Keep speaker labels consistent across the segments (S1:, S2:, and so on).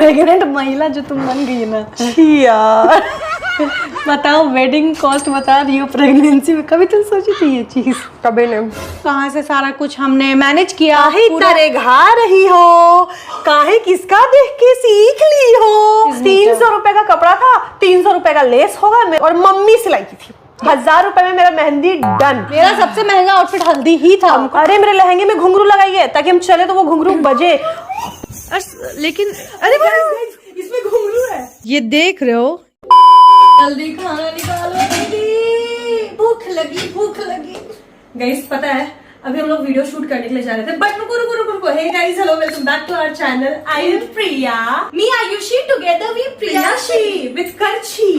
S1: Pregnant महिला जो तुम बन गई ना
S2: यार
S1: बताओ, वेडिंग कॉस्ट बता रही हो प्रेगनेंसी में, कभी तुम सोची थी ये चीज?
S2: कभी नहीं।
S1: कहाँ से सारा कुछ हमने मैनेज किया?
S2: काहे इतना घा रही हो, काहे किसका देख के सीख ली हो? 300 रुपए का कपड़ा था, 300 रुपए का लेस होगा और मम्मी सिलाई की थी। 1000 रुपए में मेरा मेहंदी डन।
S1: मेरा सबसे महंगा आउटफिट हल्दी ही था।
S2: अरे मेरे लहंगे में घुंघरू लगाइए ताकि हम चले तो वो घुंघरू बजे।
S1: लेकिन
S2: अरे इसमें घुंघरू है,
S1: ये देख रहे हो?
S2: जल्दी खाना निकालो दीदी, भूख लगी। गाइस पता है अभी हम लोग वीडियो शूट करने के लिए जा रहे थे, बट रुको। Hey guys, hello, welcome back to our channel. I am Priya, me Ayushi, together we Priyashi with Karachi.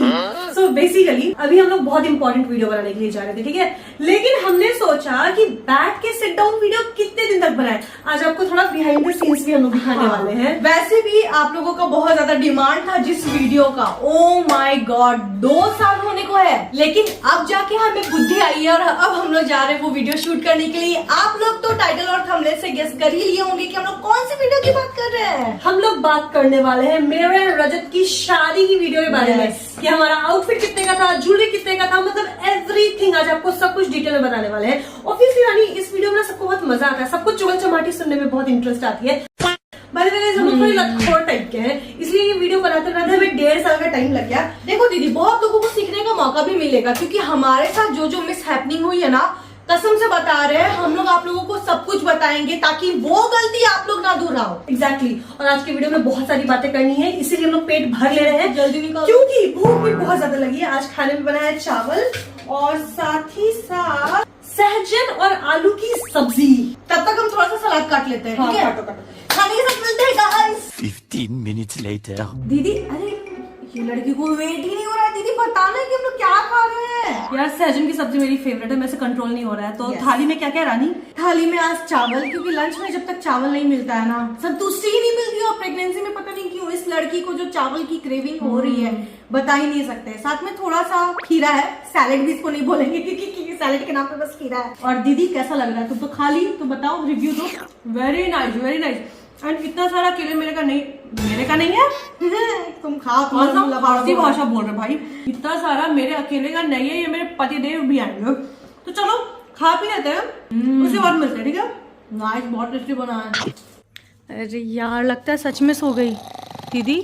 S2: So basically अभी हम लोग बहुत इंपॉर्टेंट वीडियो बनाने के लिए जा रहे थे, ठीक है? लेकिन हमने सोचा कि बैठ के सिट डाउन वीडियो कितने दिन तक बनाए। आज आपको थोड़ा बिहाइंड द सीन्स भी हम लोग दिखाने वाले हैं। वैसे भी आप लोगों का बहुत ज्यादा डिमांड था जिस वीडियो का, ओ माय गॉड, 2 साल होने को है, लेकिन अब जाके हमें बुद्धि आई है और अब हम लोग जा रहे हैं वो वीडियो शूट करने के लिए। आप लोग तो टाइटल और थंबनेल से गेस कर ही लिए होंगे कि हम लोग कौन सी वीडियो की बात कर रहे हैं। हम लोग बात करने वाले हैं मेरे रजत की शादी की वीडियो के बारे में, कि हमारा आउटफिट कितने का था, ज्वेलरी कितने का था, मतलब एवरीथिंग। आज आपको सब कुछ डिटेल में बताने वाले हैं। ऑब्वियसली रानी, इस वीडियो में सबको बहुत मजा आता है, सबको चुगल चमाटी सुनने में बहुत इंटरेस्ट आती है। बाय द वे हम लोग थोड़ी लतखोर टाइप के हैं, इसलिए ये वीडियो बनाते बनाते हमें 1.5 साल का टाइम लग गया। देखो दीदी, बहुत लोगों को सीखने का मौका भी मिलेगा, क्योंकि हमारे साथ जो मिस हैपनिंग हुई है ना, कसम से बता रहे हैं, हम लोग आप लोगों को सब कुछ बताएंगे ताकि वो गलती आप लोग ना दोहराओ। एग्जैक्टली। और आज की वीडियो में बहुत सारी बातें करनी है, इसीलिए हम लोग पेट भर ले रहे हैं, जल्दी निकालो, क्योंकि भूख भी बहुत ज्यादा लगी है। आज खाने में बनाया है चावल और साथ ही साथ सहजन और आलू की सब्जी। तब तक हम थोड़ा सा सलाद काट लेते हैं, ठीक है? खाने के साथ मिलते हैं गाइस।
S3: 15 minutes later.
S2: दीदी, अरे ये लड़की को वेट ही नहीं हो रहा है। दीदी बताना है कि हम लोग क्या खा रहे हैं। यार सहजन की सब्जी मेरी फेवरेट है, मेरे से कंट्रोल नहीं हो रहा है। तो थाली में क्या क्या रानी? थाली में आज चावल, क्योंकि लंच में जब तक चावल नहीं मिलता है ना, संतुष्टि ही नहीं मिलती। और प्रेगनेंसी में पता नहीं क्यों इस लड़की को जो चावल की क्रेविंग हो रही है, बता ही नहीं सकते। साथ में थोड़ा सा खीरा है, सैलेड भी इसको नहीं बोलेंगे क्योंकि सैलेड के नाम पे बस खीरा है। और दीदी कैसा लग रहा है? तुम तो खा ली, तो बताओ, रिव्यू दो। Very nice, very nice. And इतना सारा केले मेरे का नहीं है। तुम खाओ, फारसी भाषा बोल रहे भाई। इतना सारा मेरे अकेले का नहीं है, ये मेरे पतिदेव भी आएंगे। तो चलो खा पी लेते हैं, उसके बाद मिलते हैं, ठीक है? नाइस, बहुत टेस्टी बना है।
S1: अरे यार, लगता है सच में सो गई दीदी।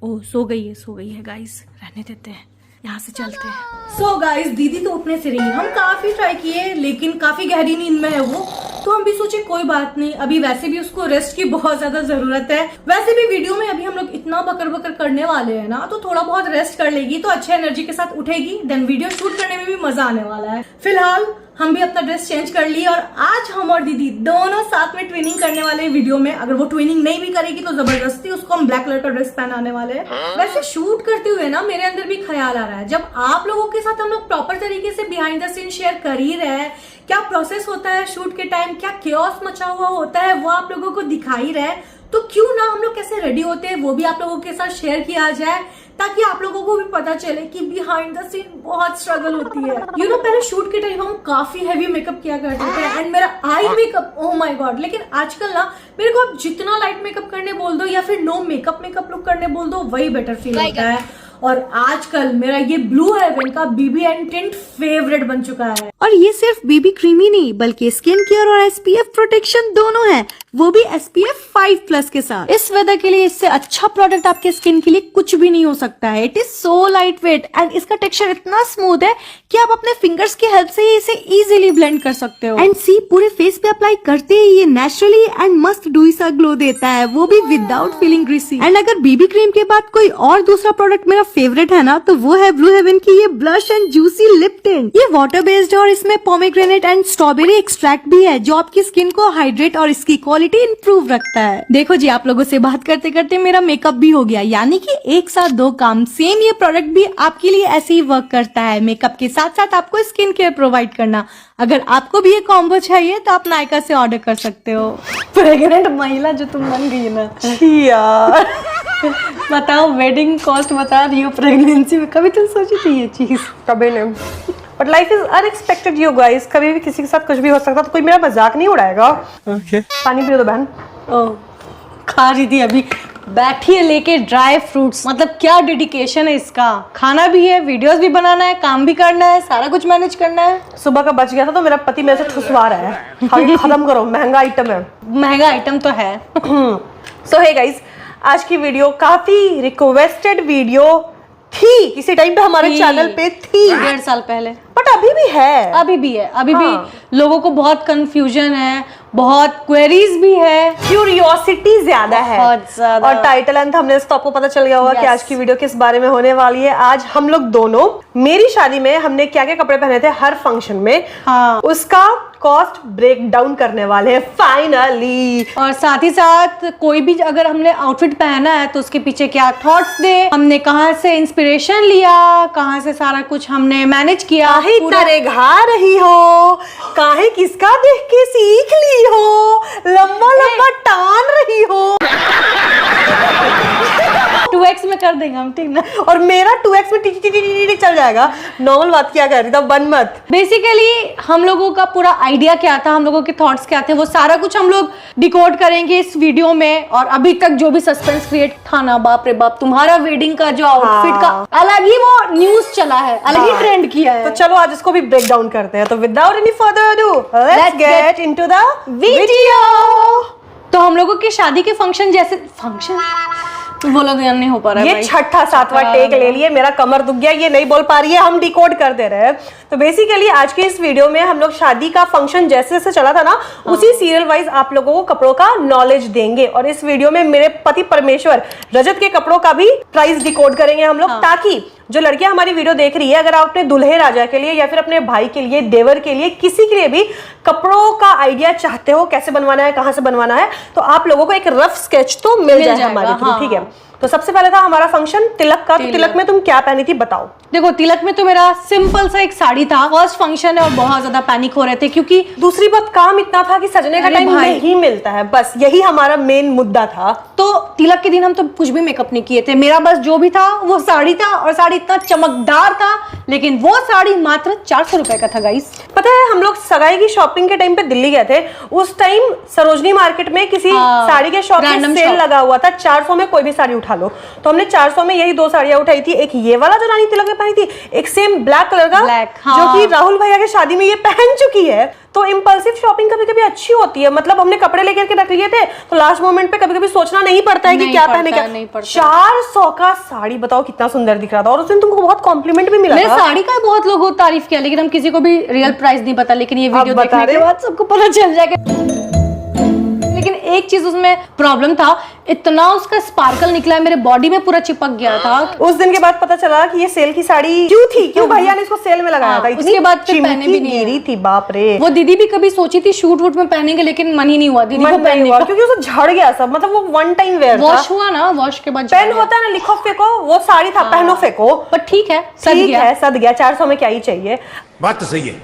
S1: ओ सो गई है गाइस, रहने देते हैं, यहाँ से चलते हैं।
S2: सो गाइस, दीदी तो उठने से रही, हम काफी ट्राई किए लेकिन काफी गहरी नींद में है वो, तो हम भी सोचे कोई बात नहीं, अभी वैसे भी उसको रेस्ट की बहुत ज्यादा जरूरत है। वैसे भी वीडियो में अभी हम लोग इतना बकर करने वाले हैं ना, तो थोड़ा बहुत रेस्ट कर लेगी तो अच्छे एनर्जी के साथ उठेगी, देन वीडियो शूट करने में भी मजा आने वाला है। फिलहाल हम भी अपना ड्रेस चेंज कर लिए और आज हम और दीदी दोनों साथ में ट्विनिंग करने वाले हैं वीडियो में। अगर वो ट्विनिंग नहीं भी करेगी तो जबरदस्ती उसको हम ब्लैक कलर का ड्रेस पहनाने वाले हैं। वैसे शूट करते हुए ना मेरे अंदर भी ख्याल आ रहा है, जब आप लोगों के साथ हम लोग प्रॉपर तरीके से बिहाइंड द सीन शेयर कर ही रहे हैं, क्या प्रोसेस होता है शूट के टाइम, क्या केओस मचा हुआ होता है, वो आप लोगों को दिखा ही रहे, तो क्यों ना हम लोग कैसे रेडी होते हैं वो भी आप लोगों के साथ शेयर किया जाए, ताकि आप लोगों को भी पता चले कि बिहाइंड द सीन बहुत स्ट्रगल होती है। यू नो, पहले शूट के टाइम हम काफी हैवी मेकअप किया करते थे, एंड मेरा eye makeup, oh my God. लेकिन आजकल ना मेरे को अब जितना लाइट मेकअप करने बोल दो या फिर नो मेकअप लुक करने बोल दो, वही बेटर फील होता है। और आजकल मेरा ये ब्लू हेवन का बीबी एंड टिंट फेवरेट बन चुका है।
S4: और ये सिर्फ बीबी क्रीम ही नहीं, बल्कि स्किन केयर और SPF प्रोटेक्शन दोनों है, वो भी SPF 5+ के साथ। इस वेदर के लिए इससे अच्छा प्रोडक्ट आपके स्किन के लिए कुछ भी नहीं हो सकता है। It is so light weight and इसका टेक्सचर इतना स्मूथ है कि आप अपने फिंगर्स की हेल्प से ही इसे इजीली ब्लेंड कर सकते हो। एंड सी, पूरे फेस पे अप्लाई करते ही ये नेचुरली एंड मस्त डूई सा ग्लो देता है, वो भी विदाउट फीलिंग ग्रीसी। एंड अगर बीबी क्रीम के बाद कोई और दूसरा प्रोडक्ट मेरा फेवरेट है ना, तो वो है ब्लू हेवन की ये blush and juicy lip tint. ये वाटर बेस्ड और इसमें पोमेग्रेनेट एंड स्ट्रॉबेरी एक्सट्रैक्ट भी है, जो आपकी स्किन को हाइड्रेट और इसकी क्वालिटी इंप्रूव रखता है। देखो जी, आप लोगों से बात करते करते मेरा मेकअप भी हो गया, यानी कि एक साथ 2 काम। सेम ये प्रोडक्ट भी आपके लिए ऐसे ही वर्क करता है, मेकअप के साथ साथ आपको स्किन केयर प्रोवाइड करना। अगर आपको भी ये कॉम्बो चाहिए तो आप नायका से ऑर्डर कर सकते हो।
S1: प्रेग्नेंट महिला जो तुम बन गई ना
S2: यार
S1: बताओ, वेडिंग कॉस्ट बता रही हो प्रेगनेंसी में, कभी तुम सोची थी ये चीज?
S2: कभी नहीं। But life is unexpected you guys, कभी भी किसी के साथ कुछ भी हो सकता है, तो कोई मेरा मजाक नहीं उड़ाएगा।
S3: Okay.
S2: पानी पियो दो बहन।
S4: खा रही थी अभी, बैठी है लेके ड्राई फ्रूट्स। मतलब क्या डेडिकेशन है इसका, खाना भी है, वीडियोस भी बनाना है, काम भी करना है, सारा कुछ मैनेज करना है।
S2: सुबह का बच गया था तो मेरा पति मेरे से ठुसवा रहा है, हाँ, खत्म करो, महंगा आइटम है।
S4: महंगा आइटम तो है।
S2: सो हे गाइस, आज की वीडियो काफी रिक्वेस्टेड वीडियो थी, किसी टाइम पे हमारे चैनल पे थी,
S4: 1.5 साल पहले,
S2: बट अभी भी है।
S4: अभी भी है, अभी
S2: हाँ।
S4: भी लोगों को बहुत कंफ्यूजन है, बहुत क्वेरीज भी है,
S2: क्यूरियोसिटी ज्यादा है।
S4: बहुत ज्यादा।
S2: और टाइटल एंड थंबनेल से तो आपको पता चल गया होगा कि आज की वीडियो किस बारे में होने वाली है। आज हम लोग दोनों, मेरी शादी में हमने क्या क्या कपड़े पहने थे हर फंक्शन में,
S4: हाँ,
S2: उसका कॉस्ट ब्रेक डाउन करने वाले हैं फाइनली।
S4: और साथ ही साथ कोई भी अगर हमने आउटफिट पहना है तो उसके पीछे क्या थॉट्स दे, हमने कहाँ से इंस्पिरेशन लिया, कहाँ से सारा कुछ हमने मैनेज किया,
S2: काहे तरेघा रही हो, काहे किसका देख के सीख ली हो, लंबा लंबा टान रही हो।
S4: 2x में कर देंगे हम, ठीक ना।
S2: और मेरा 2x में टी चल जाएगा। नॉर्मल बात क्या कर रही था, बन मत।
S4: बेसिकली हम लोगों का पूरा आइडिया क्या था, हम लोगों के थॉट्स क्या थे, वो सारा कुछ हम लोग डिकोड करेंगे इस वीडियो में। और अभी तक जो भी सस्पेंस क्रिएट था ना, बाप रे बाप, तुम्हारा वेडिंग का जो आउटफिट का अलग ही वो न्यूज चला है, अलग ही ट्रेंड किया है।
S2: तो चलो आज इसको भी ब्रेक डाउन करते हैं। तो without any further ado, let's get into the video.
S4: तो हम लोगों के शादी के फंक्शन जैसे फंक्शन बोलो तो नहीं हो पा रहा है
S2: ये
S4: भाई।
S2: छठा सातवां टेक ले लिए, मेरा कमर दुख गया, ये नहीं बोल पा रही है, हम डिकोड कर दे रहे हैं। तो बेसिकली आज के इस वीडियो में हम लोग शादी का फंक्शन जैसे जैसे चला था ना, उसी सीरियल वाइज आप लोगों को कपड़ों का नॉलेज देंगे। और इस वीडियो में मेरे पति परमेश्वर रजत के कपड़ों का भी प्राइस डिकोड करेंगे हम लोग, ताकि जो लड़कियां हमारी वीडियो देख रही है, अगर आप अपने दुल्हे राजा के लिए या फिर अपने भाई के लिए, देवर के लिए, किसी के लिए भी कपड़ों का आइडिया चाहते हो, कैसे बनवाना है, कहां से बनवाना है, तो आप लोगों को एक रफ स्केच तो मिल जाए हमारे थ्रू, ठीक है। तो सबसे पहले था हमारा फंक्शन तिलक का। तो तिलक में तुम क्या पहनी थी बताओ।
S4: देखो, तिलक में तो मेरा सिंपल सा एक साड़ी था। फर्स्ट फंक्शन है और बहुत ज्यादा पैनिक हो रहे थे, क्योंकि
S2: दूसरी बात, काम इतना था कि सजने का टाइम नहीं मिलता है, बस यही हमारा मेन मुद्दा था।
S4: तो तिलक के दिन हम तो कुछ भी मेकअप नहीं किए थे, मेरा बस जो भी था वो साड़ी था, और साड़ी इतना चमकदार था, लेकिन वो साड़ी मात्र 400 रुपए का था गाइस।
S2: पता है, हम लोग सगाई की शॉपिंग के टाइम पे दिल्ली गए थे, उस टाइम सरोजनी मार्केट में किसी साड़ी के शॉप में सेल लगा हुआ था, 400 में कोई भी साड़ी उठा लो। तो हमने 400 में यही 2 साड़ियां उठाई थी, एक ये वाला जो रानी तिलक में पहनी थी, एक सेम ब्लैक कलर का, जो कि राहुल भैया की शादी में ये पहन चुकी है। तो इंपल्सिव शॉपिंग कभी कभी अच्छी होती है, मतलब हमने कपड़े लेकर के रख लिए थे, तो लास्ट मोमेंट पे कभी कभी सोचना नहीं पड़ता है कि क्या पहने क्या। 400 का साड़ी, बताओ कितना सुंदर दिख रहा था, और उस दिन तुमको बहुत कॉम्प्लीमेंट भी मिला था।
S4: साड़ी का बहुत लोगों तारीफ किया, लेकिन हम किसी को भी रियल प्राइस नहीं पता, लेकिन ये वीडियो देखने के बाद सबको पता चल जाएगा। लेकिन एक चीज उसमें प्रॉब्लम था, इतना उसका स्पार्कल निकला, मेरे बॉडी में पूरा चिपक गया था।
S2: उस दिन के बाद पता चला कि ये सेल की साड़ी क्यों थी, क्यों भैया ने इसको सेल में लगाया था।
S4: उसके बाद फिर पहने भी नहीं
S2: गिरी थी, बाप रे।
S4: वो दीदी भी कभी सोची थी शूट वूट में पहनेंगे, लेकिन मन ही नहीं हुआ दीदी को पहनने का,
S2: क्योंकि उसे झड़ गया सब, मतलब वो वन टाइम वेयर था।
S4: वॉश हुआ ना, वॉश के बाद
S2: पेन होता है ना, लिखो फेंको, वो साड़ी था पहनो फेंको,
S4: पर ठीक है,
S2: सद गया। 400 में क्या ही चाहिए।
S3: बात तो सही है।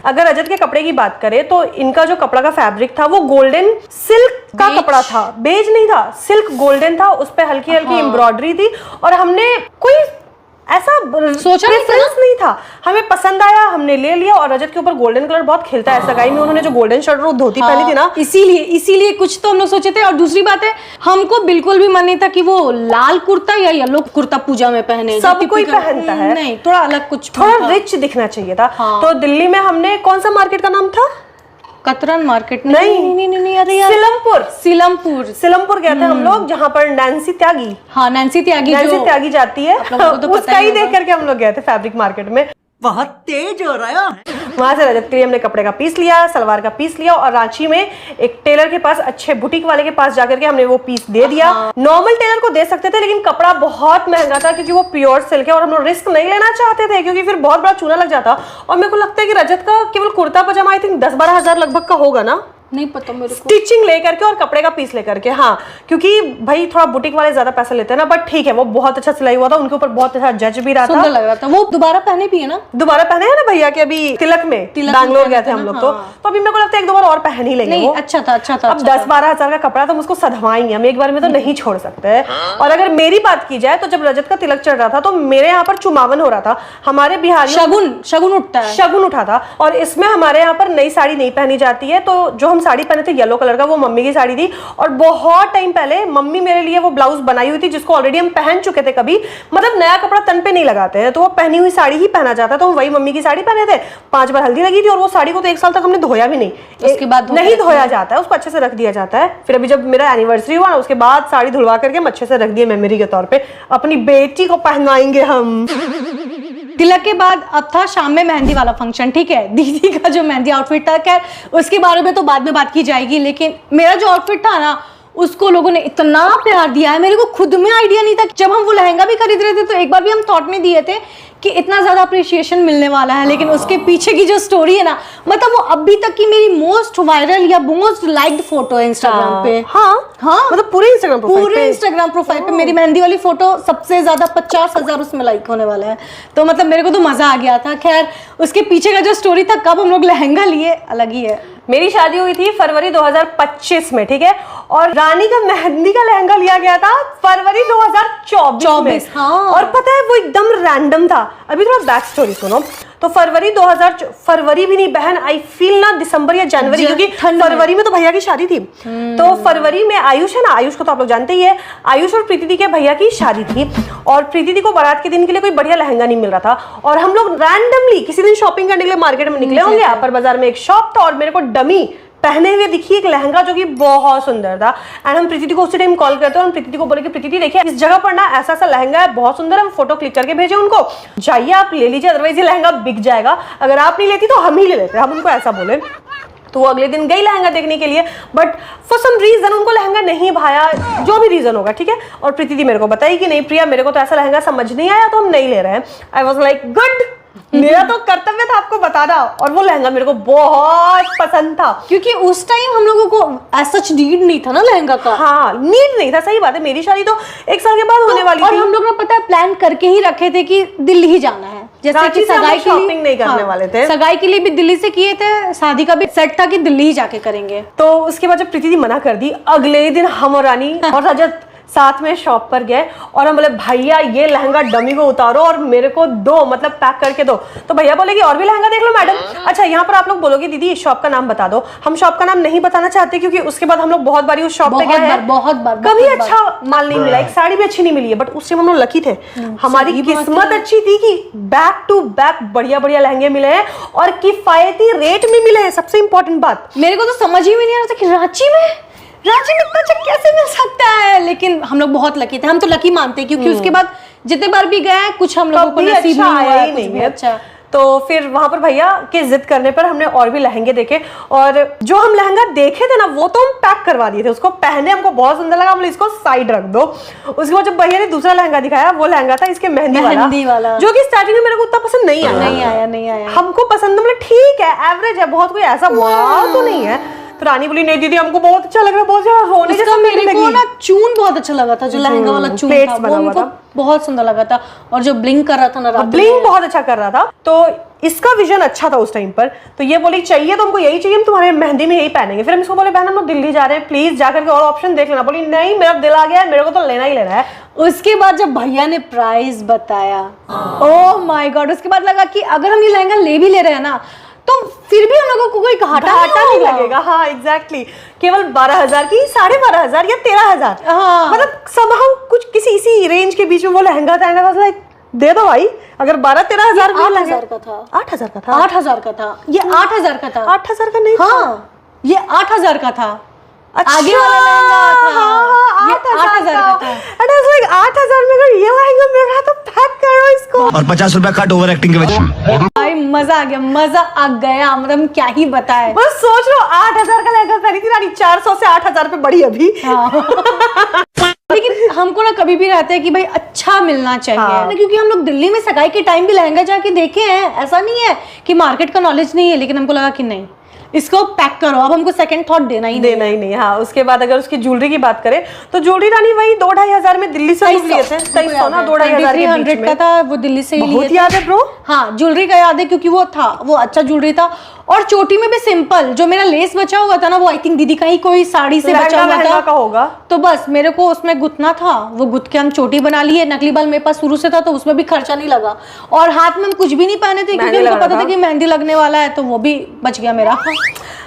S2: अगर रजत के कपड़े की बात करें तो इनका जो कपड़ा का फैब्रिक था वो गोल्डन सिल्क का कपड़ा था, बेज नहीं था, सिल्क गोल्डन था, उस पे हल्की हल्की एम्ब्रॉयडरी थी। और हमने कोई ऐसा
S4: सोचा
S2: नहीं था, हमें पसंद आया, हमने ले लिया। और रजत के ऊपर गोल्डन कलर बहुत खिलता है, सगाई में उन्होंने जो गोल्डन शर्ट और धोती पहनी थी ना,
S4: इसीलिए कुछ तो हम लोग सोचे थे। और दूसरी बात है, हमको बिल्कुल भी मन नहीं था कि वो लाल कुर्ता या येलो कुर्ता पूजा में पहने,
S2: सब कोई पहनता है,
S4: नहीं, थोड़ा अलग कुछ,
S2: थोड़ा रिच दिखना चाहिए था। तो दिल्ली में हमने, कौन सा मार्केट का नाम था,
S4: कतरन मार्केट,
S2: नहीं, अरे यार, सिलमपुर गए थे हम लोग, जहाँ पर नैन्सी त्यागी,
S4: नैन्सी त्यागी
S2: जाती है, उसका ही देख करके हम लोग गए थे फैब्रिक मार्केट में।
S5: बहुत तेज हो रहा है।
S2: वहां से रजत के लिए हमने कपड़े का पीस लिया, सलवार का पीस लिया, और रांची में एक टेलर के पास, अच्छे बुटीक वाले के पास जाकर के हमने वो पीस दे दिया। नॉर्मल टेलर को दे सकते थे, लेकिन कपड़ा बहुत महंगा था, क्योंकि वो प्योर सिल्क है, और हम लोग रिस्क नहीं लेना चाहते थे, क्योंकि फिर बहुत बड़ा चूना लग जाता। और मेरे को लगता है कि रजत का केवल कुर्ता पजामा आई थिंक 10-12 हजार लगभग का होगा ना,
S4: नहीं पता मेरे को,
S2: स्टिचिंग लेकर के और कपड़े का पीस लेकर के। हाँ, क्योंकि भाई थोड़ा बुटीक वाले ज्यादा पैसा लेते हैं ना, बट ठीक है, वो बहुत अच्छा सिलाई हुआ था, उनके ऊपर बहुत अच्छा जज भी रहा था,
S4: सुंदर लग रहा था। वो दोबारा पहने भी है ना,
S2: दोबारा पहने हैं ना भैया के, अभी तिलक में बैंगलोर गए थे हम लोग, तो अभी मेरे को लगता है 1-2 बार और पहन ही लेंगे।
S4: अच्छा था।
S2: अब 10-12 हजार का कपड़ा तो हम उसको सधवाएंगे, हम एक बार में तो नहीं छोड़ सकते। और अगर मेरी बात की जाए तो जब रजत का तिलक चढ़ रहा था तो मेरे यहाँ पर चुमावन हो रहा था, हमारे बिहारी
S4: शगुन उठता है,
S2: शगुन उठा था। और इसमें हमारे यहाँ पर नई साड़ी नहीं पहनी जाती है, तो जो हम साड़ी पहने थे येलो कलर का, वो मम्मी की साड़ी थी। और बहुत टाइम पहले मम्मी मेरे लिए वो ब्लाउज बनाई हुई थी जिसको ऑलरेडी हम पहन चुके थे कभी, मतलब नया कपड़ा तन पे नहीं लगाते हैं, तो वो पहनी हुई साड़ी ही पहना जाता है। तो हम वही मम्मी की साड़ी पहने थे, 5 बार हल्दी लगी थी, और वो साड़ी को तो 1 साल तक हमने धोया भी नहीं।
S4: उसके बाद
S2: नहीं धोया जाता है, उसको अच्छे से रख दिया जाता है। फिर अभी जब मेरा एनिवर्सरी हुआ, उसके बाद साड़ी धुलवा करके हम अच्छे से रख दिए मेमोरी के तौर पे। अपनी बेटी को पहनाएंगे हम।
S4: तिलक के बाद अब था शाम में मेहंदी वाला फंक्शन, ठीक है। दीदी का जो मेहंदी आउटफिट था, खैर उसके बारे में तो बाद में बात की जाएगी, लेकिन मेरा जो आउटफिट था ना, उसको लोगों ने इतना प्यार दिया है, मेरे को खुद में आइडिया नहीं था। जब हम वो लहंगा भी खरीद रहे थे तो एक बार भी हम थॉट में दिए थे कि इतना ज्यादा अप्रिशिएशन मिलने वाला है, लेकिन उसके पीछे की जो स्टोरी है ना, मतलब वो अभी तक की मेरी मोस्ट वायरल या मोस्ट लाइक्ड फोटो है इंस्टाग्राम पे। हाँ,
S2: मतलब पूरे
S4: इंस्टाग्राम प्रोफाइल पे मेरी मेहंदी वाली फोटो सबसे ज्यादा 50,000 उसमें लाइक होने वाला है। तो मतलब मेरे को तो मजा आ गया था। खैर उसके पीछे का जो स्टोरी था, कब हम लोग लहंगा लिए अलग ही है।
S2: मेरी शादी हुई थी फरवरी 2025 में, ठीक है, और रानी का मेहंदी का लहंगा लिया गया था फरवरी 2024 में।
S4: हाँ।
S2: और पता है वो एकदम रैंडम था। अभी थोड़ा बैक स्टोरी सुनो। तो फरवरी भी नहीं बहन, आई फील ना दिसंबर या जनवरी, क्योंकि फरवरी में तो भैया की शादी थी। तो फरवरी में आयुष है ना, आयुष को तो आप लोग जानते ही है, आयुष और प्रीति दी के भैया की शादी थी, और प्रीति दी को बारात के दिन के लिए कोई बढ़िया लहंगा नहीं मिल रहा था, और हम लोग रैंडमली किसी दिन शॉपिंग करने के लिए मार्केट में निकले होंगे। अपर बाजार में एक शॉप था, और मेरे को डमी पहने हुए दिखी एक लहंगा जो कि बहुत सुंदर था। एंड हम प्रीति दी को उसी टाइम कॉल करते हैं, और प्रीति दी को बोले कि प्रीति दी देखिए इस जगह पर ना ऐसा सा लहंगा है, बहुत सुंदर है, हम फोटो क्लिक करके भेजे उनको, जाइए आप ले लीजिए, अदरवाइज ये लहंगा बिक जाएगा, अगर आप नहीं लेती तो हम ही ले लेते हैं। हम उनको ऐसा बोले। तो वो अगले दिन गई लहंगा देखने के लिए, बट फॉर सम रीजन उनको लहंगा नहीं भाया, जो भी रीजन होगा, ठीक है। और प्रीति दी मेरे को बताई कि नहीं प्रिया, मेरे को तो ऐसा लहंगा समझ नहीं आया, तो हम नहीं ले रहे हैं। आई वॉज लाइक गुड, मेरा तो कर्तव्य था आपको बताना। और वो लहंगा मेरे को बहुत पसंद था,
S4: क्योंकि उस टाइम हम लोगों को एज सच नीड नहीं था ना लहंगा का।
S2: हाँ, नीड नहीं था, सही बात है। मेरी शादी तो 1 साल के बाद होने वाली
S4: और
S2: थी,
S4: हम लोग ना पता है प्लान करके ही रखे थे कि दिल्ली ही जाना है। जैसे कि सगाई के
S2: शॉपिंग नहीं करने वाले थे,
S4: सगाई के लिए भी दिल्ली से किए थे, शादी का भी सेट था कि दिल्ली ही जाके करेंगे।
S2: तो उसके बाद जब प्रीति दी मना कर दी, अगले दिन हम और रानी और रजत साथ में शॉप पर गए, और हम बोले भैया ये लहंगा डमी को उतारो और मेरे को दो, मतलब पैक करके दो। तो भैया बोले कि और भी लहंगा देख लो मैडम। अच्छा, यहाँ पर आप लोग बोलोगे दीदी इस शॉप का नाम बता दो। हम शॉप का नाम नहीं बताना चाहते, क्योंकि उसके बाद हम लोग बहुत बार उस शॉप पे गए हैं,
S4: बहुत बार
S2: कभी अच्छा माल नहीं मिला, एक साड़ी भी अच्छी नहीं मिली है। बट उस टाइम हम लोग लकी थे, हमारी किस्मत अच्छी थी कि बैक टू बैक बढ़िया बढ़िया लहंगे मिले हैं, और किफायती रेट में मिले हैं। सबसे इंपॉर्टेंट बात,
S4: मेरे को तो समझ ही में नहीं आ रहा था कि रांची में इतना अच्छा कैसे मिल सकता है, लेकिन हम लोग बहुत लकी थे। हम तो लकी मानते हैं, क्योंकि उसके बाद जितने बार भी गए कुछ हम लोगों को नसीब नहीं हुआ है, कुछ भी अच्छा।
S2: तो फिर वहां पर भैया के जिद करने पर हमने और भी लहंगे देखे, और जो हम लहंगा देखे थे ना वो तो हम पैक करवा दिए थे। उसको पहने हमको बहुत सुंदर लगा, बोले इसको साइड रख दो। उसके बाद जब भैया ने दूसरा लहंगा दिखाया, वो लहंगा था इसके मेहंदी वाला, जो कि स्टार्टिंग में मेरे को उतना पसंद नहीं आया। हमको पसंद, मतलब ठीक है, एवरेज है, बहुत कोई ऐसा वाव तो नहीं है। तो रानी बोली नहीं दीदी हमको बहुत अच्छा लग रहा है, बहुत ज्यादा रोने जैसा।
S4: मेरे को ना चून बहुत अच्छा लगा था, जो लहंगा वाला चून था वो हमको बहुत सुंदर लगा था, और जो ब्लिंक कर रहा था ना,
S2: ब्लिंक बहुत अच्छा कर रहा था। तो इसका विजन अच्छा था उस टाइम पर। तो ये बोली चाहिए तो हमको यही चाहिए, हम तुम्हारे मेहंदी में यही पहनेंगे। फिर हम इसको बोले बहन हम लोग दिल्ली जा रहे हैं, प्लीज जाकर के और ऑप्शन देख लेना। बोली नहीं मेरा दिल आ गया है, मेरे को तो लेना ही लेना है।
S4: उसके बाद जब भैया ने प्राइस बताया, ओह माय गॉड, उसके बाद लगा कि अगर हम ये लहंगा ले भी ले रहे हैं ना, तो फिर भी हम लोगों को कोई घाटा नहीं
S2: लगेगा। हाँ एग्जैक्टली, केवल 12,000 की 12,500 या 13,000, मतलब समहाउ कुछ किसी इसी रेंज के बीच में वो लहंगा था। लाइक दे दो भाई, अगर 12-13,000 का था, 8,000 का था, 8,000 का था,
S4: 8,000 का था, ये 8,000 का था,
S2: 8,000 का नहीं,
S4: हाँ ये 8,000 का था।
S2: अच्छा,
S4: आगे वाला लहंगा था,
S2: हाँ, 8,000 का था। And I was like 8,000 में अगर ये लहंगा मिल रहा तो पैक करो इसको।
S3: और 50 रुपया कट ओवर एक्टिंग के वजह से।
S4: भाई मजा आ गया, मजा आ गया, मतलब क्या ही बताए।
S2: बस सोच लो 8,000 का लहंगा पहनी थी रानी, 400 से 8,000 पे बढ़ी अभी।
S4: लेकिन हमको ना कभी भी रहता है कि भाई अच्छा मिलना चाहिए,
S2: हाँ।
S4: क्योंकि हम लोग दिल्ली में सगाई के टाइम भी लहंगा जाके देखे हैं, ऐसा नहीं है कि मार्केट का नॉलेज नहीं है, लेकिन हमको लगा कि नहीं इसको पैक करो, अब हमको सेकंड थॉट देना ही नहीं।
S2: हाँ, उसके बाद अगर उसकी ज्वेलरी की बात करें तो ज्वेलरी रानी वही 2-2.5 हजार में दिल्ली से लिए थे। 2300 ना 2-2.5 हजार
S4: का था, वो दिल्ली से ही लिए थे।
S2: याद है ब्रो?
S4: हाँ ज्वेलरी का याद है, क्योंकि वो था, वो अच्छा ज्वेलरी था। और चोटी में भी सिंपल, जो मेरा लेस बचा हुआ था ना वो आई थिंक दीदी का ही कोई साड़ी से बचा हुआ
S2: लहंगा का
S4: था
S2: होगा।
S4: तो बस मेरे को उसमें गुथना था, वो गुथ के हम चोटी बना लिए। नकली बाल मेरे पास शुरू से था तो उसमें भी खर्चा नहीं लगा, और हाथ में हम कुछ भी नहीं पहने थे क्योंकि हमको पता था कि मेहंदी लगने वाला है, तो वो भी बच गया मेरा।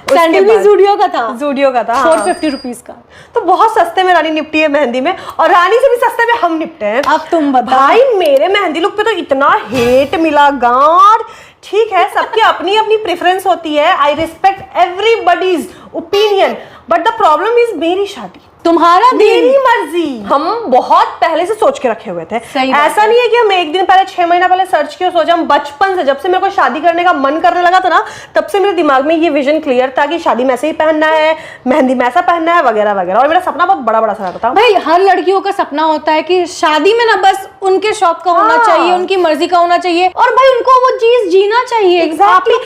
S4: सैंडल भी ज़ूडियो का था,
S2: 450
S4: रुपीज का।
S2: तो बहुत सस्ते में रानी निपटी है मेहंदी में, और रानी से भी सस्ते में हम निपटे हैं।
S4: अब तुम बताओ।
S2: भाई मेरे मेहंदी लुक पे तो इतना हेट मिला गांड। ठीक है, सबकी अपनी अपनी प्रेफरेंस होती है, I respect everybody's opinion, but the problem is मेरी शादी,
S4: तुम्हारा
S2: मेरी मर्जी। हम बहुत पहले से सोच के रखे हुए थे, ऐसा नहीं है कि हम एक दिन पहले 6 महीना पहले सर्च किया सोचा। हम बचपन से, जब से मेरे को शादी करने का मन करने लगा था ना, तब से मेरे दिमाग में ये विजन क्लियर था कि शादी में ऐसे ही पहनना है, मेहंदी में ऐसा पहनना है, वगैरह वगैरह। और मेरा सपना बहुत बड़ा बड़ा सा था।
S4: भाई हर लड़कियों का सपना होता है कि शादी में ना बस उनके शौक का होना चाहिए, उनकी मर्जी का होना चाहिए, और भाई उनको वो चीज जीना चाहिए।
S2: एग्जैक्टली,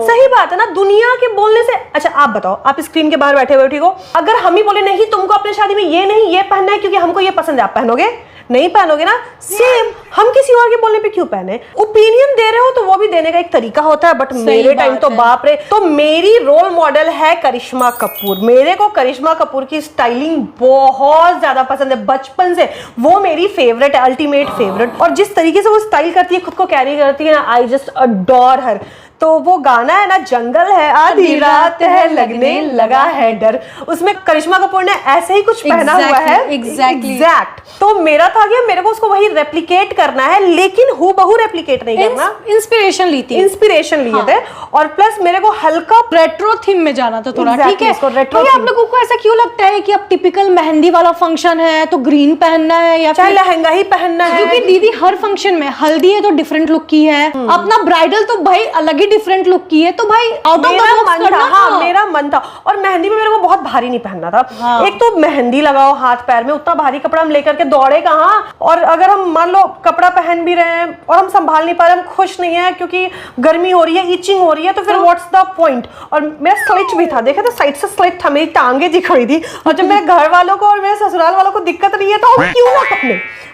S2: सही बात है ना, दुनिया के बोलने से। अच्छा आप बताओ, आप स्क्रीन के बाहर बैठे हुए ठीक हो, अगर हम ही बोले नहीं तुमको अपने शादी में ये नहीं ये पहनना है क्योंकि हमको ये पसंद है, आप पहनोगे? नहीं पहनोगे ना। सेम हम किसी और के बोलने पे क्यों पहने? ओपिनियन दे रहे हो तो वो भी देने का एक तरीका होता है, बट मेरे टाइम तो बाप रे। तो मेरी रोल मॉडल है करिश्मा कपूर। मेरे को करिश्मा कपूर की स्टाइलिंग बहुत ज्यादा पसंद है, बचपन से वो मेरी फेवरेट है, अल्टीमेट फेवरेट। और जिस तरीके से वो स्टाइल करती है, खुद को कैरी करती है ना, आई जस्ट अडोर हर। तो वो गाना है ना, जंगल है आधी रात है लगने लगा है डर, उसमें करिश्मा कपूर ने ऐसे ही कुछ पहना हुआ है। एग्जैक्ट। तो मेरा था कि मेरे को उसको वही रेप्लिकेट करना है, लेकिन हूबहू रेप्लिकेट नहीं करना।
S4: इंस्पिरेशन ली थी,
S2: इंस्पिरेशन लिए थे, और प्लस मेरे को हल्का
S4: रेट्रो थीम में जाना था थोड़ा। ठीक है,
S2: रेट्रो।
S4: तो आप लोगों को ऐसा क्यों लगता है कि अब टिपिकल मेहंदी वाला फंक्शन है तो ग्रीन पहनना है या
S2: चाहे लहंगा ही पहनना है?
S4: क्योंकि दीदी हर फंक्शन में, हल्दी है तो डिफरेंट लुक की है, अपना ब्राइडल तो भाई अलग ही डिफरेंट लुक की है, तो भाई आउट ऑफ द बॉक्स करना था।
S2: हाँ, मेरा मन था। और मेहंदी में मेरे को बहुत भारी नहीं पहनना था। हाँ। एक तो मेहंदी लगाओ हाथ पैर में, उतना भारी कपड़ा हम लेकर के दौड़े कहाँ? और अगर हम मान लो कपड़ा पहन भी रहे हैं और हम संभाल नहीं पा रहे, हम खुश नहीं है क्योंकि गर्मी हो रही है, इचिंग हो रही है, तो फिर व्हाट्स द पॉइंट? और मेरा स्लिट भी था, देखा था साइड से स्लिट था, मेरी टांगे दिख रही थी। और जब मेरे घर वालों को और मेरे ससुराल वालों को दिक्कत नहीं है, तो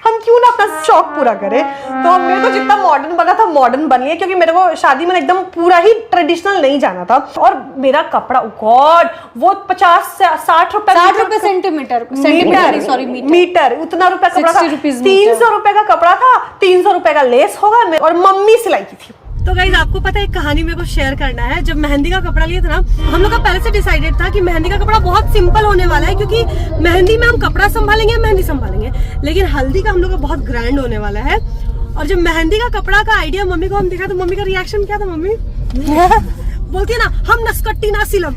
S2: हम क्यों ना अपना शौक पूरा करें? तो मेरे को जितना मॉडर्न बना था मॉडर्न बन लिया, क्योंकि मेरे को शादी में एकदम पूरा ही ट्रेडिशनल नहीं जाना था। और मेरा कपड़ा गॉड, वो 50 से 60 रुपए
S4: सेंटीमीटर, सॉरी
S2: मीटर, उतना रुपए कपड़ा था। 300 रुपए का कपड़ा था, 300 रुपए का लेस होगा, और मम्मी सिलाई की थी। तो गाइस आपको पता है, एक कहानी मेरे को शेयर करना है। जब मेहंदी का कपड़ा लिया था ना, हम लोग का पहले से डिसाइडेड था कि मेहंदी का कपड़ा बहुत सिंपल होने वाला है, क्योंकि मेहंदी में हम कपड़ा संभालेंगे, मेहंदी संभालेंगे, लेकिन हल्दी का हम लोग का बहुत ग्रैंड होने वाला है। और जब मेहंदी का कपड़ा का आइडिया मम्मी को हम देखा, तो मम्मी का रिएक्शन क्या था? मम्मी बोलती है ना, हम नसकट्टी ना सिलब।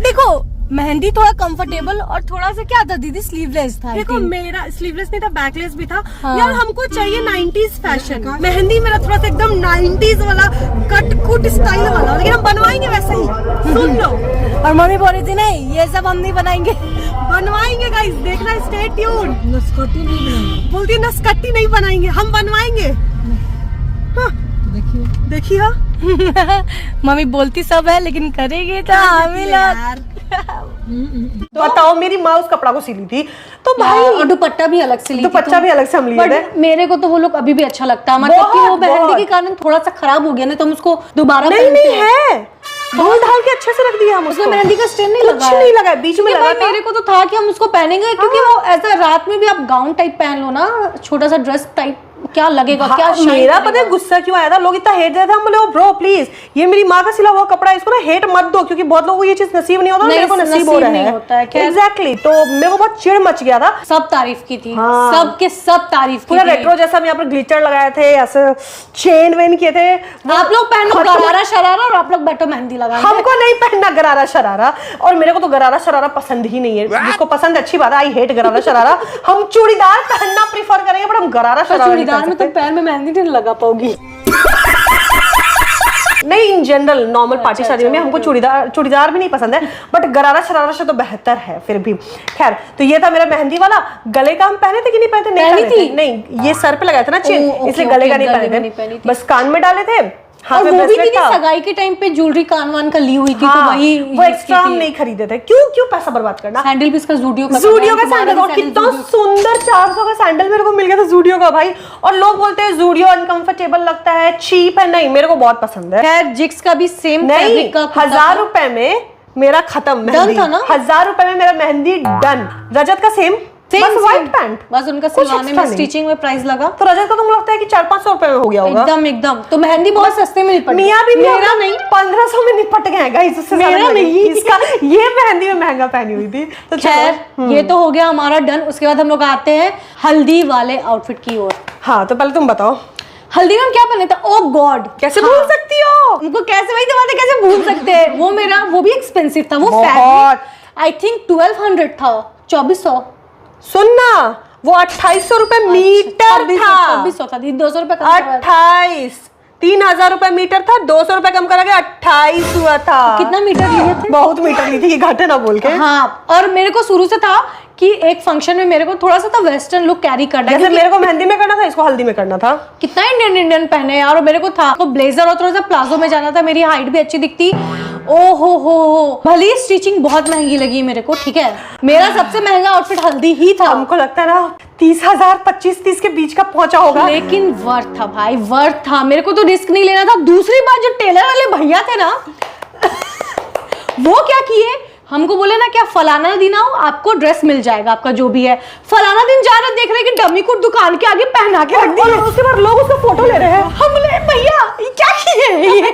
S4: देखो मेहंदी थोड़ा कंफर्टेबल और थोड़ा सा क्या था दीदी, स्लीवलेस था।
S2: देखो मेरा स्लीवलेस नहीं था, बैकलेस भी था। यार हमको चाहिए 90s फैशन। मेहंदी मेरा थोड़ा सा एकदम 90s वाला कट कुट स्टाइल वाला, लेकिन हम बनवाएंगे वैसे ही, सुन लो।
S4: और मम्मी बोल रही थी नहीं ये सब हम नहीं बनाएंगे,
S2: बनवाएंगे गाइस, देखना, स्टे ट्यून। नसकट्टी नहीं बोलती, नसकट्टी नहीं बनाएंगे, हम बनवाएंगे। देखिए
S4: मम्मी बोलती सब है लेकिन करेगी तो हमें।
S2: बताओ, मेरी माँ उस कपड़ा को सिली थी, तो भाई
S4: और दुपट्टा भी अलग से ली थी,
S2: दुपट्टा भी अलग से हम लिए थे।
S4: मेरे को तो वो लोग अभी भी अच्छा लगता है, मतलब कि वो मेहंदी के कारण थोड़ा सा खराब हो गया ना, तो हम उसको दोबारा
S2: नहीं है, धोल धाल के अच्छे से रख दिया हम।
S4: उसमें मेहंदी का स्टेन नहीं लगा,
S2: कुछ नहीं लगा, बीच में लगा।
S4: मेरे को तो था कि हम उसको पहनेंगे, क्योंकि वो ऐसा रात में भी आप गाउन टाइप पहन लो ना, छोटा सा ड्रेस टाइप, क्या लगेगा? क्या
S2: मेरा पता है गुस्सा क्यों आया था, लोग इतना हेट देते थे। हम बोले ब्रो प्लीज, ये मेरी माँ का सिला हुआ कपड़ा, इसको ना हेट मत दो, क्योंकि बहुत लोगों को ये चीज नसीब नहीं होता, मेरे को नसीब हो रहा है। एग्जैक्टली, तो मेरे को बहुत चिढ़ मच गया था।
S4: सब तारीफ की थी, सबके सब तारीफ की,
S2: पूरा रेट्रो जैसा। यहाँ पर ग्लिटर लगाए थे, ऐसे चेन वेन किए थे।
S4: आप लोग पहनो गरारा शरारा और आप लोग बैठो मेहंदी लगाए।
S2: हमको नहीं पहनना गरारा शरारा, और मेरे को तो गरारा शरारा पसंद ही नहीं है। जिसको पसंद अच्छी बात है, आई हेट गरारा शरारा। हम चूड़ीदार पहनना प्रीफर करेंगे, बट हम गरारा शरारा
S4: चूड़ीदार में तो पैर में मेहंदी नहीं लगा पाओगी।
S2: नहीं, इन जनरल नॉर्मल पार्टी शादी में हमको चूड़ीदार भी नहीं पसंद है, बट गरारा शरारा से तो बेहतर है फिर भी। खैर, तो ये था मेरा मेहंदी वाला। गले का हम पहने थे कि नहीं पहने थे? नहीं, ये सर पे लगाया था ना चेन, इसलिए गले का नहीं पहने थे, बस कान में डाले थे, हाथ
S4: और
S2: में
S4: वो भी
S2: bracelet
S4: दीदी
S2: था।
S4: सगाई के टाइम पे ज्वेलरी कान वान का ली हुई थी, तो
S2: हाँ,
S4: वही
S2: वो एक्स्ट्रा हम नहीं खरीदे थे। क्यों पैसा बर्बाद करना।
S4: सैंडल भी इसका जूडियो का
S2: जूडियो का सैंडल, और कितना सुंदर 400 का सैंडल मेरे को मिल गया था जूडियो का भाई। और लोग बोलते हैं जूडियो अनकंफर्टेबल लगता है, चीप है। नहीं, मेरे को बहुत पसंद है।
S4: खैर जिक्स का भी सेम
S2: नहीं,
S4: फैब्रिक का कुर्ता
S2: 1000
S4: था।
S2: रुपए में मेरा खत्म मेहंदी
S4: था ना?
S2: 1000 रुपए में मेरा मेहंदी डन। रजत का सेम बस व्हाइट पैंट,
S4: बस उनका
S2: कुछ
S4: सिलवाने
S2: extra
S4: में
S2: नहीं।
S4: स्टिचिंग में प्राइस लगा।
S2: तो रजत का तुम लगता है कि 400-500 रुपए में हो गया होगा।
S4: एकदम तो मेहंदी बहुत सस्ते में निपट गई।
S2: मियां भी
S4: मेरा नहीं,
S2: 1500 में निपट गए गाइस, उससे
S4: मेरा
S2: ज्यादा
S4: नहीं।
S2: इसका ये मेहंदी में महंगा पहनी हुई थी। तो
S4: खैर ये तो हो गया हमारा डन। उसके बाद हम लोग आते हैं हल्दी वाले आउटफिट की ओर।
S2: हाँ, तो पहले तुम बताओ
S4: हल्दी में हम क्या पहने थे? ओ गॉड,
S2: कैसे भूल सकती हो।
S4: उनको कैसे, वही तो बात है, कैसे भूल सकते हैं। वो भी एक्सपेंसिव था। वो
S2: बहुत।
S4: फैब्रिक आई थिंक 1200 था, 2400।
S2: सुनना, वो 2800 रुपए मीटर था।
S4: 2400 था दीदी, 200 रुपए कम करा।
S2: 28, 3000 रुपए मीटर था, 200 रुपए कम करा के 28 हुआ था।
S4: कितना मीटर लिए थे?
S2: बहुत मीटर ली थी, ये घाटे ना बोल के।
S4: हाँ, और मेरे को शुरू से था कि एक फंक्शन में मेरे को थोड़ा सा तो वेस्टर्न लुक कैरी करना है।
S2: जैसे मेरे को मेहंदी में करना था, इसको हल्दी में करना था।
S4: कितना इंडियन पहने यार। और मेरे को था तो ब्लेजर और थोड़ा सा प्लाजो में जाना था, मेरी हाइट भी अच्छी दिखती। ओ हो, भले स्टिचिंग बहुत महंगी लगी मेरे को, ठीक है। मेरा सबसे महंगा आउटफिट हल्दी ही था।
S2: हमको लगता है ना 30,000 25-30 के बीच का पहुंचा होगा।
S4: लेकिन वर्थ था भाई, वर्थ था। मेरे को तो रिस्क नहीं लेना था। दूसरी बात, जो टेलर वाले भैया थे ना वो क्या किए, हमको बोले ना क्या फलाना दिन आओ, आपको ड्रेस मिल जाएगा, आपका जो भी है। फलाना दिन जा रहे, देख रहे कि डमी को दुकान के आगे पहना के रख दिया।
S2: उसके बाद लोग उसका फोटो ले रहे हैं।
S4: हम बोले भैया ये क्या किए ये?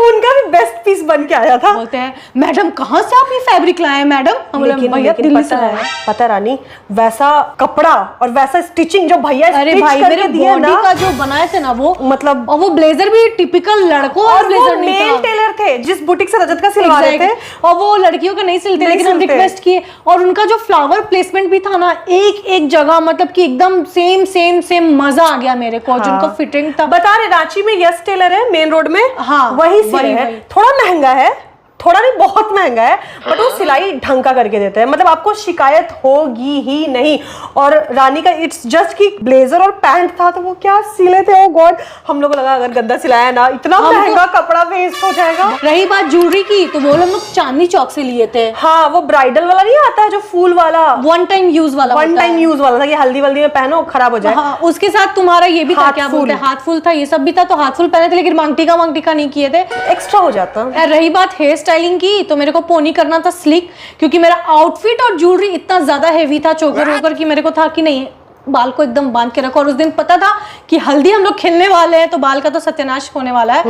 S2: उनका भी बेस्ट पीस बन के आया था।
S4: बोलते हैं मैडम कहाँ से आप ये फैब्रिक लाए हैं मैडम? हम बोले भैया दिल्ली से लाए हैं।
S2: पता है रानी, वैसा कपड़ा और वैसा स्टिचिंग जो भैया
S4: अरे
S2: स्टिच
S4: भाई,
S2: करके
S4: मेरे
S2: दिए
S4: बॉडी
S2: ना,
S4: का जो बनाए थे ना वो,
S2: मतलब
S4: और वो ब्लेजर भी टिपिकल लड़कों
S2: और
S4: और
S2: वो
S4: ब्लेजर नहीं
S2: मेल
S4: था।
S2: टेलर थे जिस बुटीक से रजत का सिलवा रहे थे।
S4: Exactly. और वो लड़कियों का नहीं सिलते,
S2: नहीं
S4: लेकिन हम
S2: सिलते।
S4: रिक्वेस्ट किए। और उनका जो फ्लावर प्लेसमेंट भी था ना, एक जगह, मतलब कि एकदम सेम मजा आ गया मेरे को। जो उनका फिटिंग था।
S2: बता रहे रांची में यस टेलर है मेन रोड में,
S4: हाँ,
S2: वही सिले
S4: वही।
S2: है। थोड़ा महंगा है, थोड़ा नहीं बहुत महंगा है, बट वो सिलाई ढंग का करके देते हैं। मतलब आपको शिकायत होगी ही नहीं। और रानी का इट्स जस्ट कि ब्लेजर और पैंट था, तो वो क्या सिले थे। ओ गॉड, हम लोग को लगा अगर गंदा सिलाया ना, इतना महंगा कपड़ा वेस्ट हो जाएगा।
S4: रही बात ज्वेलरी की, तो वो हम लोग चांदनी चौक से लिए थे।
S2: हाँ, वो ब्राइडल वाला नहीं आता है जो फूल वाला,
S4: वन टाइम यूज वाला
S2: था कि हल्दी वल्दी में पहनो खराब हो जाए।
S4: हाँ, उसके साथ तुम्हारा ये भी था,
S2: हाथ
S4: क्या
S2: फूल।
S4: बोलते हैं, हाथ फूल था, ये सब भी था। तो हाथ फूल पहने थे, लेकिन मांगटी का नहीं किए थे।
S2: एक्स्ट्रा हो जाता।
S4: रही बात हेयर स्टाइलिंग की, तो मेरे को पोनी करना था स्लिक, क्योंकि मेरा आउटफिट और ज्वेलरी इतना ज्यादा हेवी था, चोकर वोकर की। मेरे को था कि नहीं, बाल को एकदम बांध के रखो। और उस दिन पता था कि हल्दी हम लोग खेलने वाले हैं, तो बाल का तो सत्यानाश होने वाला है।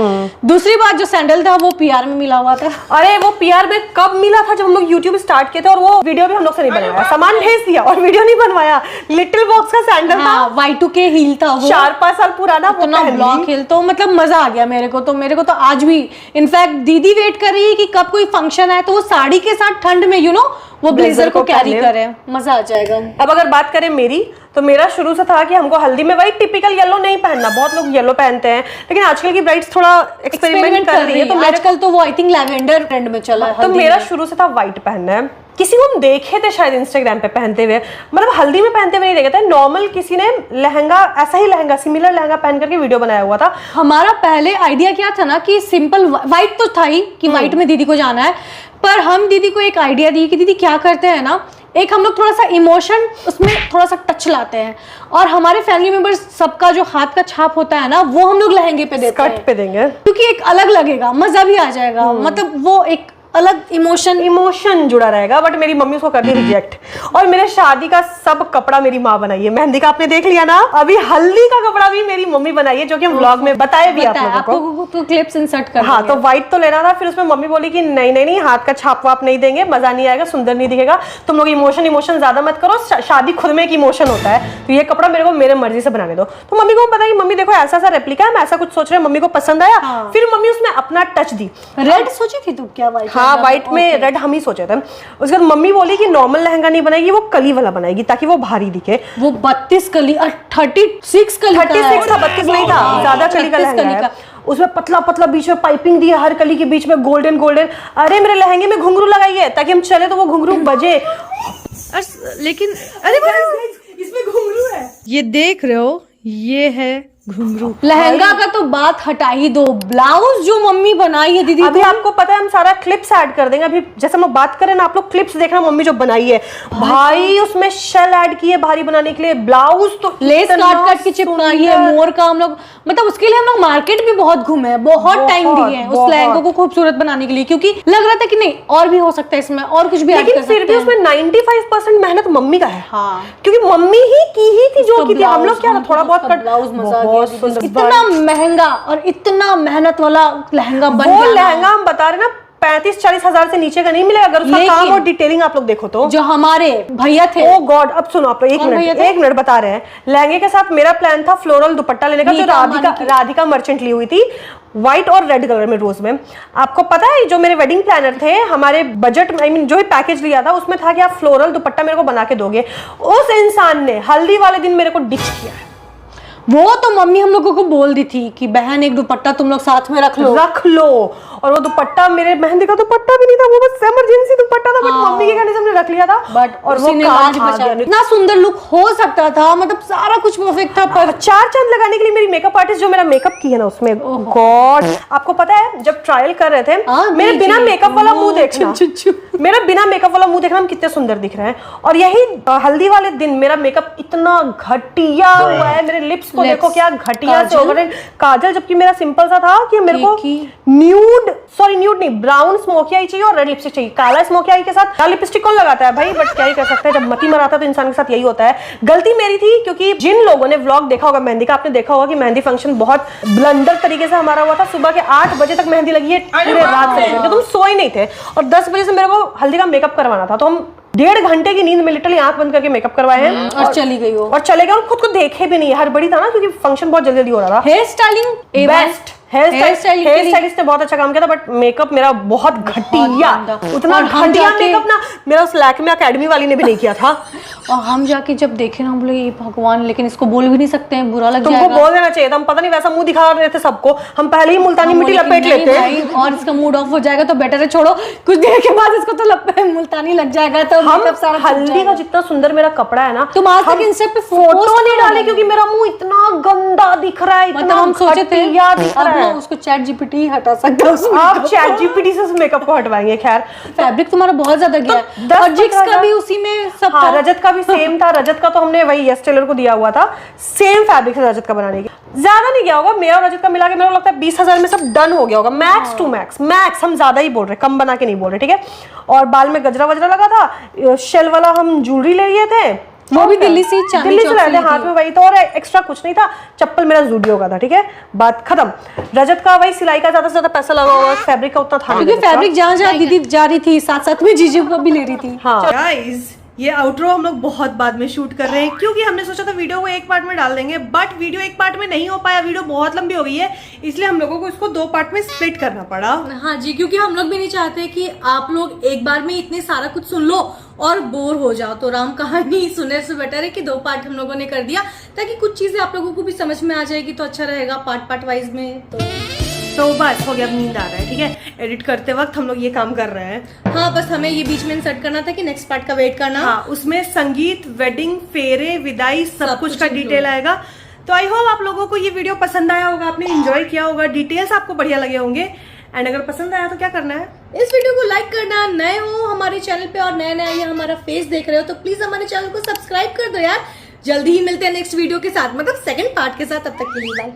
S4: दूसरी बात, जो सैंडल था वो पीआर में मिला हुआ था।
S2: अरे वो पीआर में कब मिला था? जब हम लोग यूट्यूब स्टार्ट किए थे, और वो वीडियो भी हम लोग से नहीं बनवाया, सामान भेज दिया और वीडियो नहीं बनवाया। लिटिल बॉक्स का सैंडल था,
S4: Y2K हील था वो,
S2: 4-5 साल पुराना। वो
S4: इतना
S2: पहन
S4: ब्लॉक
S2: ली।
S4: हील, तो मतलब मजा आ गया मेरे को तो आज भी। इनफैक्ट दीदी वेट कर रही है कि कब कोई फंक्शन है, तो वो साड़ी के साथ ठंड में वो ब्लेजर को कैरी करे, मजा आ जाएगा।
S2: अब अगर बात करें मेरी, तो मेरा शुरू से था कि हमको हल्दी में वही टिपिकल येलो नहीं पहनना। बहुत लोग येलो पहनते हैं, लेकिन आजकल की ब्राइड्स थोड़ा एक्सपेरिमेंट कर रही है। तो
S4: आजकल तो वो आई थिंक लैवेंडर ट्रेंड में चला है।
S2: तो मेरा शुरू से था व्हाइट पहनना है। किसी को हम देखे थे शायद इंस्टाग्राम पे पहनते हुए, मतलब हल्दी में पहनते हुए नहीं देखे थे। नॉर्मल किसी ने लहंगा, ऐसा ही लहंगा, सिमिलर लहंगा पहन करके वीडियो बनाया हुआ था।
S4: हमारा पहले आइडिया क्या था ना कि सिंपल व्हाइट तो था ही कि व्हाइट में दीदी को जाना है, पर हम दीदी को एक आइडिया दी कि दीदी क्या करते हैं ना, एक हम लोग थोड़ा सा इमोशन उसमें थोड़ा सा टच लाते हैं, और हमारे फैमिली मेंबर्स सबका जो हाथ का छाप होता है ना, वो हम लोग लहंगे पे देते हैं,
S2: कट पे देंगे,
S4: क्योंकि एक अलग लगेगा, मजा भी आ जाएगा। मतलब वो एक अलग इमोशन
S2: जुड़ा रहेगा। बट मेरी मम्मी उसको करती रिजेक्ट। और मेरे शादी का सब कपड़ा मेरी माँ बनाई है। मेहंदी का आपने देख लिया ना, अभी हल्दी का कपड़ा भी मेरी मम्मी बनाई है, जो कि हम व्लॉग में बताए भी आप लोगों को।
S4: तो क्लिप्स इंसर्ट कर
S2: हाँ, तो व्हाइट तो लेना था। फिर उसमें मम्मी बोली कि नहीं, हाथ का छाप वाप नहीं देंगे, मजा नहीं आएगा, सुंदर नहीं दिखेगा, तुम लोग इमोशन ज्यादा मत करो, शादी खुद में एक इमोशन होता है, तो ये कपड़ा मेरे को मेरे मर्जी से बनाने दो। तो मम्मी को पता कि मम्मी देखो ऐसा रेप्लिका है, हम ऐसा कुछ सोच रहे हैं, मम्मी को पसंद आया। फिर मम्मी उसमें अपना टच दी।
S4: रेड सोची थी तू क्या? व्हाइट?
S2: हाँ, व्हाइट में रेड हम ही सोचे थे। उसके बाद मम्मी बोली कि नॉर्मल लहंगा नहीं बनाएगी, वो कली वाला बनाएगी ताकि वो भारी दिखे।
S4: वो 32 कली 36 कली
S2: 36 था, 32 नहीं था, ज्यादा कली का लहंगा है। उसमें पतला बीच में पाइपिंग दी है, हर कली के बीच में गोल्डन। अरे मेरे लहंगे में घुंघरू लगाइए ताकि हम चले तो वो घुंघरू बजे।
S1: लेकिन
S2: अरे इसमें घुंघरू है।
S1: ये देख रहे हो, ये है घुंघरू।
S4: लहंगा का तो बात हटा ही दो, ब्लाउज जो मम्मी बनाई है दीदी,
S2: अभी आपको पता है हम सारा क्लिप्स ऐड कर देंगे। अभी जैसे हम लोग बात करें ना, आप लोग क्लिप्स देखना मम्मी जो बनाई है भाई, उसमें शेल ऐड की है भारी बनाने के लिए। ब्लाउज तो
S4: लेस काट के चिपकाई है, मोर का हम लोग, मतलब उसके लिए हम लोग मार्केट भी बहुत घूमे हैं, बहुत टाइम दिए हैं उस लहंगे को खूबसूरत बनाने के लिए, क्योंकि लग रहा था कि नहीं और भी हो सकता है इसमें, और कुछ भी ऐड कर
S2: लेकिन
S4: सकते
S2: फिर भी
S4: हैं।
S2: उसमें 95% मेहनत मम्मी का है।
S4: हाँ।
S2: क्योंकि मम्मी ही की थी जो की थी। हम लोग क्या
S4: ब्लाउज,
S2: थोड़ा बहुत
S4: उसका
S2: कट,
S4: ब्लाउज मजा आ
S2: बहुत
S4: गया,
S2: सुंदर।
S4: इतना महंगा और इतना मेहनत वाला लहंगा बन
S2: वो
S4: गया ना।
S2: लहंगा हम बता रहे ना 35-40 हजार से नीचे का नहीं मिलेगा, अगर उसका काम और डिटेलिंग आप लोग देखो तो।
S4: जो हमारे भैया थे,
S2: ओ गॉड, अब सुनो आप लोग, एक मिनट बता रहे हैं। लहंगे के साथ मेरा प्लान था फ्लोरल दुपट्टा लेने का, जो राधिका मर्चेंट ली हुई थी, व्हाइट और रेड कलर में, रोज में। आपको पता है जो मेरे वेडिंग प्लानर थे, हमारे बजट, आई मीन जो भी पैकेज लिया था उसमें था कि आप फ्लोरल दुपट्टा मेरे को बना के दोगे। उस इंसान ने हल्दी वाले दिन मेरे को डिच किया।
S4: वो तो मम्मी हम लोगों को बोल दी थी कि बहन एक दुपट्टा तुम लोग साथ में रख लो।
S2: और वो दुपट्टा मेरे मेहंदी का दुपट्टा भी नहीं था, वो बस इमरजेंसी दुपट्टा था, बट मम्मी के कहने से हमने रख लिया था।
S4: बट
S2: और वो
S4: लाज बचा, इतना सुंदर लुक हो सकता था, मतलब सारा कुछ परफेक्ट था। पर
S2: 4 चांद लगाने के लिए मेरी मेकअप आर्टिस्ट जो मेरा मेकअप की है ना, उसमें गॉड, आपको पता है जब ट्रायल कर रहे थे मेरे बिना मेकअप वाला मुंह देखना, मेरा बिना मेकअप वाला मुंह देखना हम कितने सुंदर दिख रहे हैं। और यही हल्दी वाले दिन मेरा मेकअप इतना घटिया हुआ है, मेरे लिप्स को देखो क्या घटिया से ओवर काजल, जबकि मेरा सिंपल सा था कि मेरे को न्यूड नहीं, ब्राउन स्मोकी आई चाहिए और रेड लिपस्टिक चाहिए। काला स्मोकी आई के साथ लाल लिपस्टिक कौन लगाता है भाई, बट क्या ही कर सकते हैं, जब मती मराता है तो इंसान के साथ यही होता है। गलती मेरी थी, क्योंकि जिन लोगों ने व्लॉग देखा होगा मेहंदी का, आपने देखा होगा कि मेहंदी फंक्शन बहुत ब्लंडर तरीके से हमारा हुआ था। सुबह के 8 बजे तक मेहंदी लगी है, पूरे रात से तुम सोए नहीं थे, और 10 बजे से मेरे को हल्दी का मेकअप करवाना था, तो हम 1.5 घंटे की नींद में लिटरली आंख बंद करके मेकअप करवाए हैं।
S4: और चली गई वो,
S2: और चले गए, और खुद को देखे भी नहीं, हड़बड़ी था ना क्योंकि फंक्शन बहुत जल्दी हो रहा था।
S4: Hair styling
S2: best, hair stylist ने बहुत अच्छा काम किया था, बट मेकअप मेरा बहुत घटिया, उतना घटिया मेकअप ना मेरा उस लैक्मे एकेडमी वाली ने भी नहीं किया था।
S4: और हम जाके जब देखे ना, हम बोले ये भगवान, लेकिन इसको बोल भी नहीं सकते हैं, बुरा लग जाएगा।
S2: तुमको बोल देना चाहिए था, हम पता नहीं वैसा मुंह दिखा रहे थे सबको, हम पहले ही मुल्तानी मिट्टी लपेट लेते हैं
S4: और इसका मूड ऑफ हो जाएगा तो बेटर है छोड़ो, कुछ देर के बाद इसको तो मुल्तानी लग जाएगा। तो
S2: हम सारा हल्दी का जितना सुंदर मेरा कपड़ा है ना,
S4: तुम आज तक इंस्टा पे
S2: फोटो नहीं डाले क्योंकि मेरा मुंह इतना गंदा दिख रहा है,
S4: मतलब हम सोचे थे उसको चैट जीपीटी हटा सकता है,
S2: आप चैट जीपीटी से मेकअप को हटवाएंगे। खैर
S4: फैब्रिक तुम्हारा बहुत ज्यादा गया है, और जिक्स का भी उसी में सब
S2: था, रजत का भी सेम था। रजत का तो हमने वही यस टेलर को दिया हुआ था, सेम फैब्रिक से रजत का बनाने की। ज्यादा नहीं गया होगा, मेरा और रजत का मिला के मेरे को लगता है 20,000 में सब डन हो गया होगा, मैक्स टू मैक्स। हम ज्यादा ही बोल रहे, कम बना के नहीं बोल रहे, ठीक है। और बाल में गजरा वजरा लगा था, शेल वाला हम ज्वेलरी ले लिए थे,
S4: वो भी दिल्ली से
S2: लाए थे, हाथ में वही था, और एक्स्ट्रा कुछ नहीं था। चप्पल मेरा ज़ूडियो का था, ठीक है, बात खत्म। रजत का वही सिलाई का ज्यादा से ज्यादा पैसा लगा हुआ, फैब्रिक का उतना था,
S4: क्योंकि फैब्रिक जहाँ दीदी जा रही थी साथ साथ में जीजू को भी ले रही थी।
S2: हाँ
S1: गाइस, ये आउटरो हम लोग बहुत बाद में शूट कर रहे हैं, क्योंकि हमने सोचा था वीडियो को एक पार्ट में डाल देंगे, बट वीडियो एक पार्ट में नहीं हो पाया, वीडियो बहुत लंबी हो गई है, इसलिए हम लोगों को इसको 2 पार्ट में स्प्लिट करना पड़ा।
S6: हाँ जी, क्योंकि हम लोग भी नहीं चाहते कि आप लोग एक बार में इतने सारा कुछ सुन लो और बोर हो जाओ, तो राम कहानी सुनने से बेटर है कि 2 पार्ट हम लोगों ने कर दिया, ताकि कुछ चीजें आप लोगों को भी समझ में आ जाएगी, तो अच्छा रहेगा पार्ट वाइज में।
S1: तो बस हो गया, अब नींद आ रहा है, ठीक है। एडिट करते वक्त हम लोग ये काम कर रहे हैं।
S6: हाँ, बस हमें ये बीच में इंसर्ट करना था कि नेक्स्ट पार्ट का वेट करना।
S1: हाँ, उसमें संगीत, वेडिंग, फेरे, विदाई सब कुछ का डिटेल आएगा। तो आई होप आप लोगों को ये वीडियो पसंद आया होगा, आपने एंजॉय किया होगा, डिटेल्स आपको बढ़िया लगे होंगे। एंड अगर पसंद आया तो क्या करना है,
S6: इस वीडियो को लाइक करना, नए हो हमारे चैनल पे और नया ये हमारा फेस देख रहे हो तो प्लीज हमारे चैनल को सब्सक्राइब कर दो यार। जल्दी ही मिलते हैं नेक्स्ट वीडियो के साथ, मतलब सेकंड पार्ट के साथ। तब तक के लिए बाय।